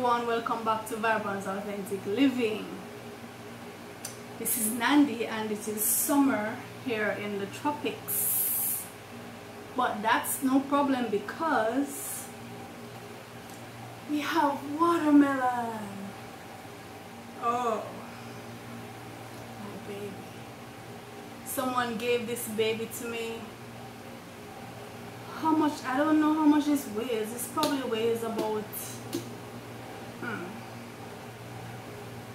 everyone, welcome back to Vibrant Authentic Living. This is Nandi and it is summer here in the tropics, but that's no problem because we have watermelon. Oh, my baby. Someone gave this baby to me. How much? I don't know how much this weighs. This probably weighs about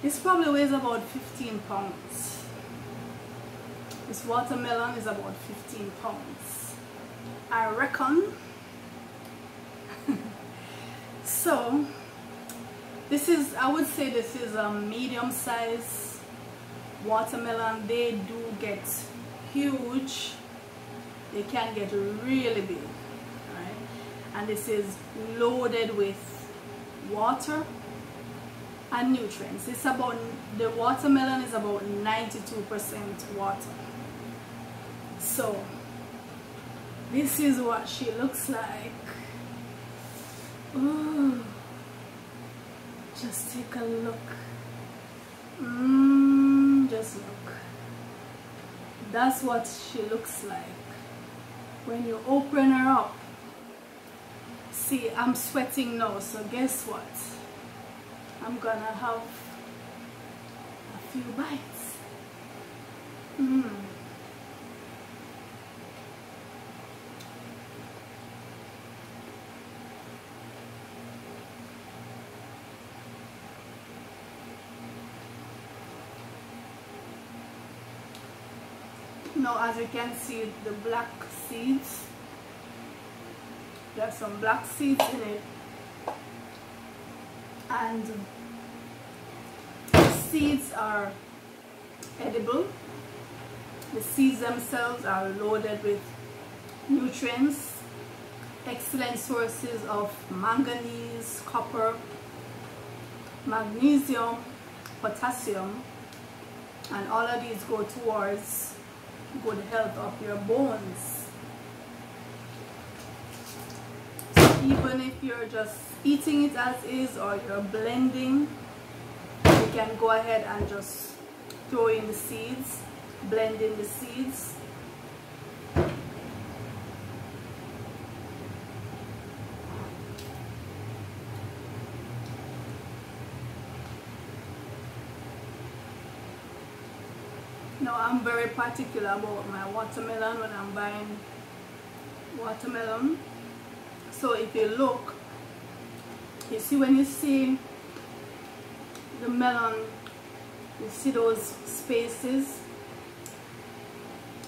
this probably weighs about 15 pounds. This watermelon is about 15 pounds, I reckon. So this is, I would say this is a medium size watermelon. They do get huge. They can get really big, right? And this is loaded with water and nutrients. It's about, the watermelon is about 92% water. So this is what she looks like. Ooh, just take a look. Just look. That's what she looks like when you open her up. See, I'm sweating now, so guess what? I'm gonna have a few bites. Now, as you can see, the black seeds, there's some black seeds in it, and the seeds are edible. The seeds themselves are loaded with nutrients, excellent sources of manganese, copper, magnesium, potassium, and all of these go towards good health of your bones. So even if you're just eating it as is or you're blending, you can go ahead and just throw in the seeds, blend in the seeds. Now, I'm very particular about my watermelon when I'm buying watermelon. So if you look, you see, when you see the melon, you see those spaces,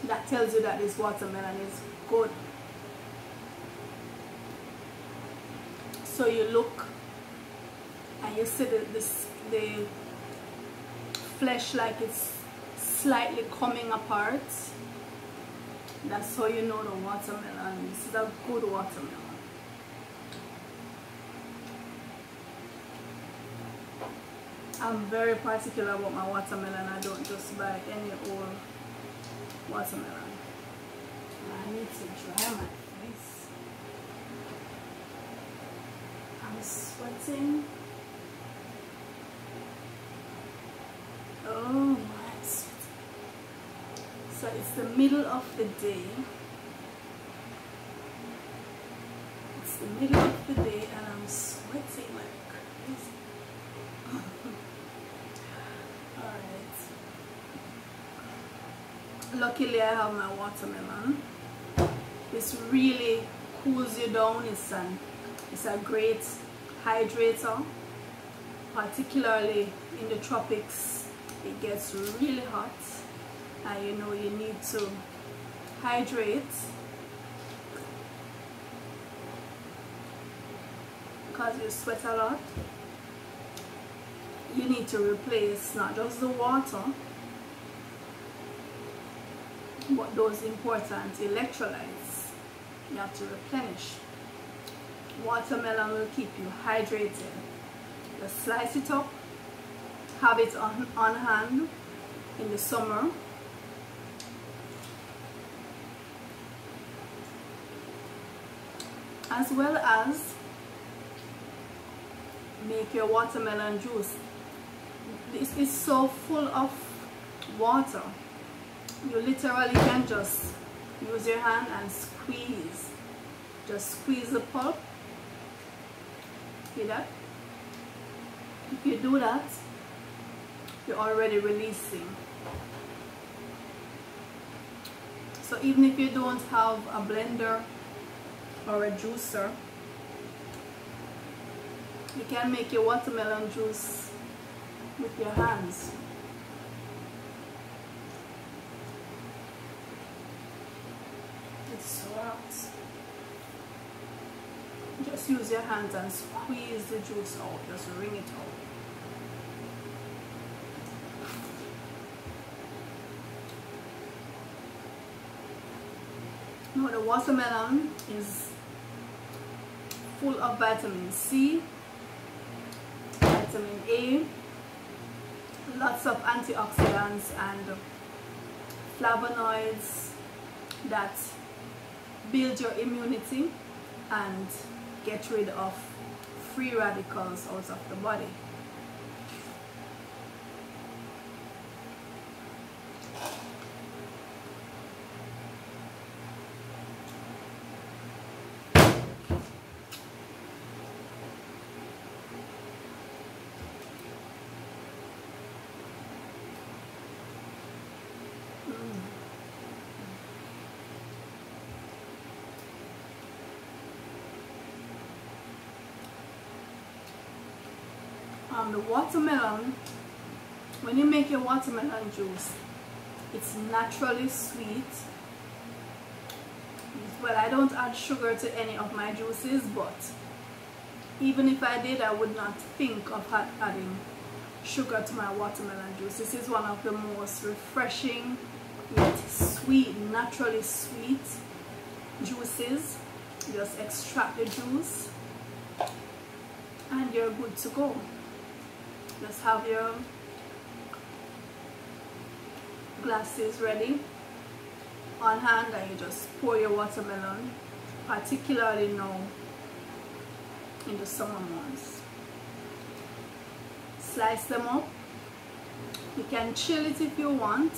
that tells you that this watermelon is good. So you look and you see the flesh like it's slightly coming apart. That's how you know the watermelon. This is a good watermelon. I'm very particular about my watermelon. I don't just buy any old watermelon. I need to dry my face. I'm sweating. Oh my. So it's the middle of the day. It's the middle of the day and I'm sweating like crazy. Alright. Luckily I have my watermelon. This really cools you down. It's a great hydrator. Particularly in the tropics, it gets really hot. And you know you need to hydrate because you sweat a lot. You need to replace not just the water but those important electrolytes. You have to replenish. Watermelon will keep you hydrated. Just slice it up, have it on hand in the summer. As well as make your watermelon juice. This is so full of water. You literally can just use your hand and squeeze. Just squeeze the pulp. See that? If you do that, you're already releasing. So even if you don't have a blender or a juicer, you can make your watermelon juice with your hands. It's so hot. Just use your hands and squeeze the juice out. Just wring it out. Now the watermelon is full of vitamin C, vitamin A, lots of antioxidants and flavonoids that build your immunity and get rid of free radicals out of the body. The watermelon, when you make your watermelon juice, it's naturally sweet. Well, I don't add sugar to any of my juices, but even if I did, I would not think of adding sugar to my watermelon juice. This is one of the most refreshing yet sweet, naturally sweet juices. Just extract the juice and you're good to go. Just have your glasses ready on hand and you just pour your watermelon, particularly now in the summer months. Slice them up. You can chill it if you want,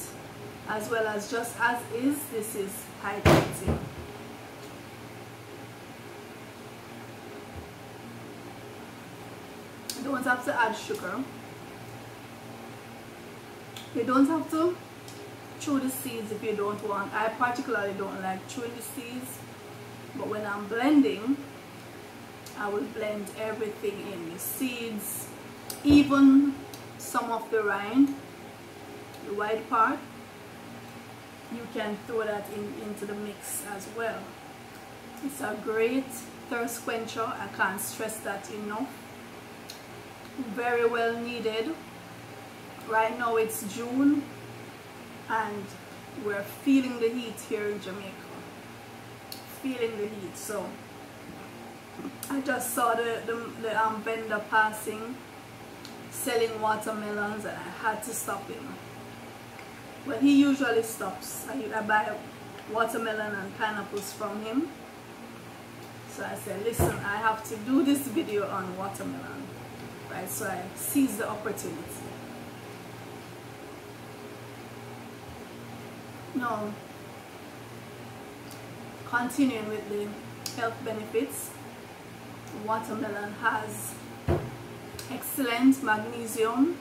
as well as just as is. This is hydrating. You don't have to add sugar. You don't have to chew the seeds if you don't want. I particularly don't like chewing the seeds, but when I'm blending, I will blend everything in, the seeds, even some of the rind, the white part. You can throw that into the mix as well. It's a great thirst quencher. I can't stress that enough. Very well needed. Right now it's June and we're feeling the heat here in Jamaica. Feeling the heat. So I just saw the vendor passing selling watermelons and I had to stop him. Well, he usually stops. I buy watermelon and pineapples from him. So I said, listen, I have to do this video on watermelon. Right, so I seized the opportunity. Now, continuing with the health benefits, watermelon has excellent magnesium,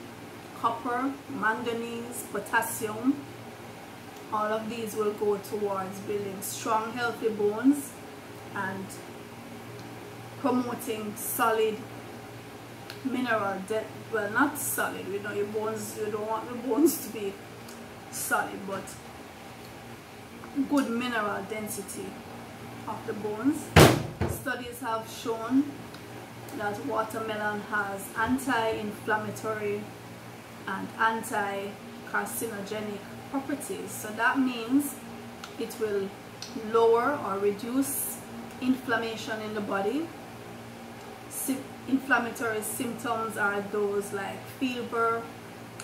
copper, manganese, potassium. All of these will go towards building strong, healthy bones and promoting solid mineral depth. Well, not solid, you know, your bones, you don't want the bones to be solid, but good mineral density of the bones. Studies have shown that watermelon has anti-inflammatory and anti-carcinogenic properties. So that means it will lower or reduce inflammation in the body. Inflammatory symptoms are those like fever,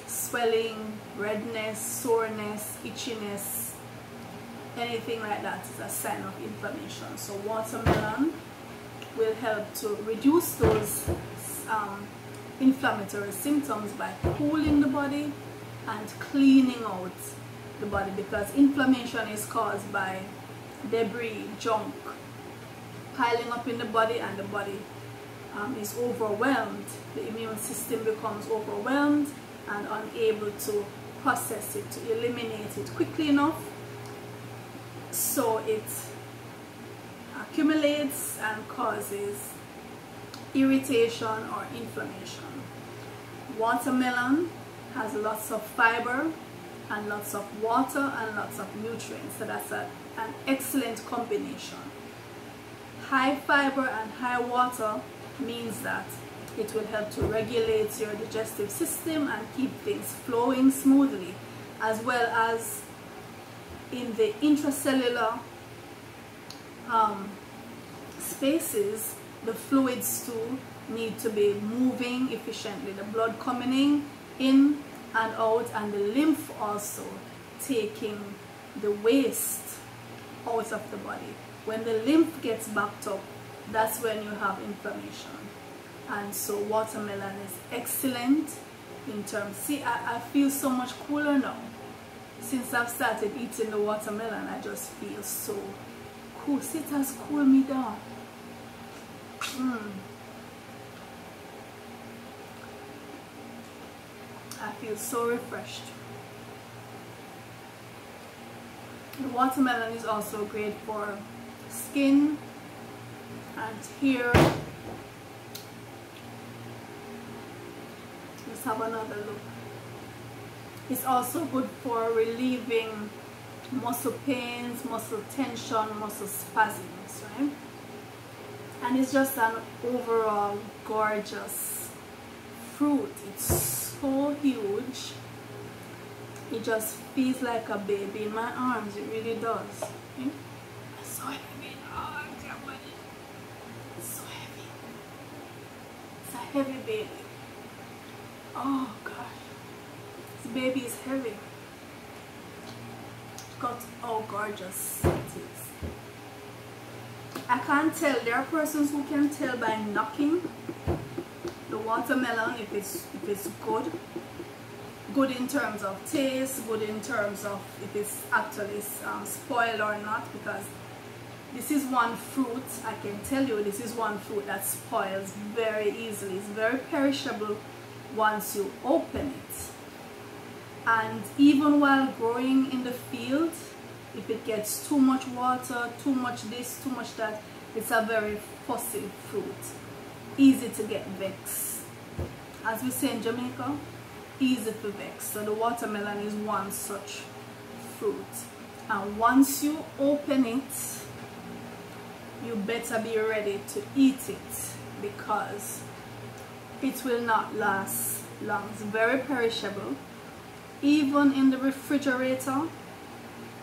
swelling, redness, soreness, itchiness. Anything like that is a sign of inflammation. So watermelon will help to reduce those inflammatory symptoms by cooling the body and cleaning out the body, because inflammation is caused by debris, junk piling up in the body, and the body is overwhelmed. The immune system becomes overwhelmed and unable to process it, to eliminate it quickly enough, so it accumulates and causes irritation or inflammation. Watermelon has lots of fiber and lots of water and lots of nutrients, so that's an excellent combination. High fiber and high water means that it will help to regulate your digestive system and keep things flowing smoothly, as well as in the intracellular spaces, the fluids too need to be moving efficiently, the blood coming in and out, and the lymph also taking the waste out of the body. When the lymph gets backed up, that's when you have inflammation. And so watermelon is excellent in terms, see, I feel so much cooler now. Since I've started eating the watermelon, I just feel so cool. See, it has cooled me down. I feel so refreshed. The watermelon is also great for skin and hair. Let's have another look. It's also good for relieving muscle pains, muscle tension, muscle spasms, right? And it's just an overall gorgeous fruit. It's so huge. It just feels like a baby in my arms. It really does. Okay? It's so heavy. Oh, dear body. It's so heavy. It's a heavy baby. Oh gosh. This baby is heavy. Got how gorgeous it is. I can't tell. There are persons who can tell by knocking the watermelon if it's good in terms of taste, good in terms of if it's actually spoiled or not, because this is one fruit, I can tell you, this is one fruit that spoils very easily. It's very perishable once you open it. And even while growing in the field, if it gets too much water, too much this, too much that, it's a very fussy fruit. Easy to get vexed. As we say in Jamaica, easy to vex. So the watermelon is one such fruit. And once you open it, you better be ready to eat it, because it will not last long. It's very perishable. Even in the refrigerator,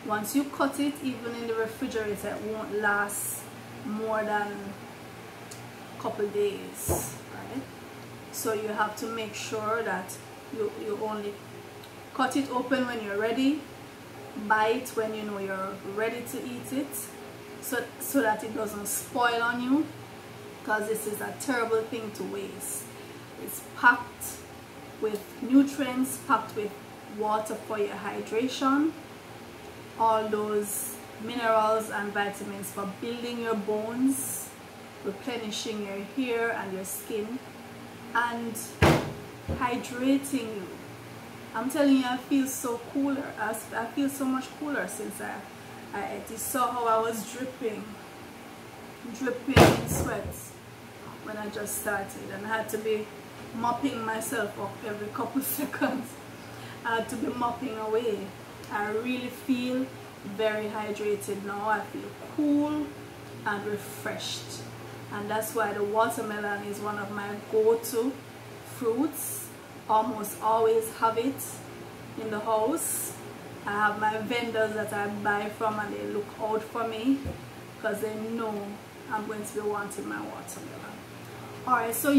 once you cut it, even in the refrigerator, it won't last more than a couple days, right? So you have to make sure that you only cut it open when you're ready, bite when you know you're ready to eat it, so that it doesn't spoil on you, because this is a terrible thing to waste. It's packed with nutrients, packed with water for your hydration, all those minerals and vitamins for building your bones, replenishing your hair and your skin, and hydrating you. I'm telling you, I feel so cooler. I feel so much cooler since I ate. You saw how I was dripping in sweat when I just started, and I had to be mopping myself up every couple seconds. I had to be mopping away. I really feel very hydrated now. I feel cool and refreshed, and that's why the watermelon is one of my go-to fruits. Almost always have it in the house. I have my vendors that I buy from, and they look out for me because they know I'm going to be wanting my watermelon. Alright, so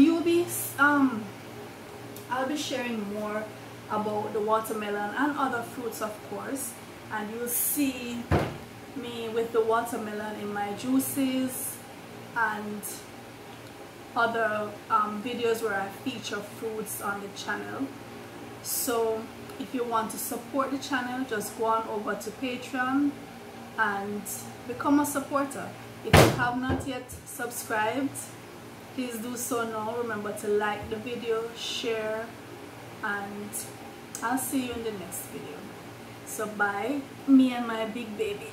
I'll be sharing more about the watermelon and other fruits, of course, and you'll see me with the watermelon in my juices and other videos where I feature fruits on the channel. So if you want to support the channel, just go on over to Patreon and become a supporter. If you have not yet subscribed, please do so now. Remember to like the video, share, and I'll see you in the next video. So bye, me and my big baby.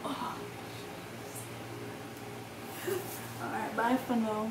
Oh. Alright, bye for now.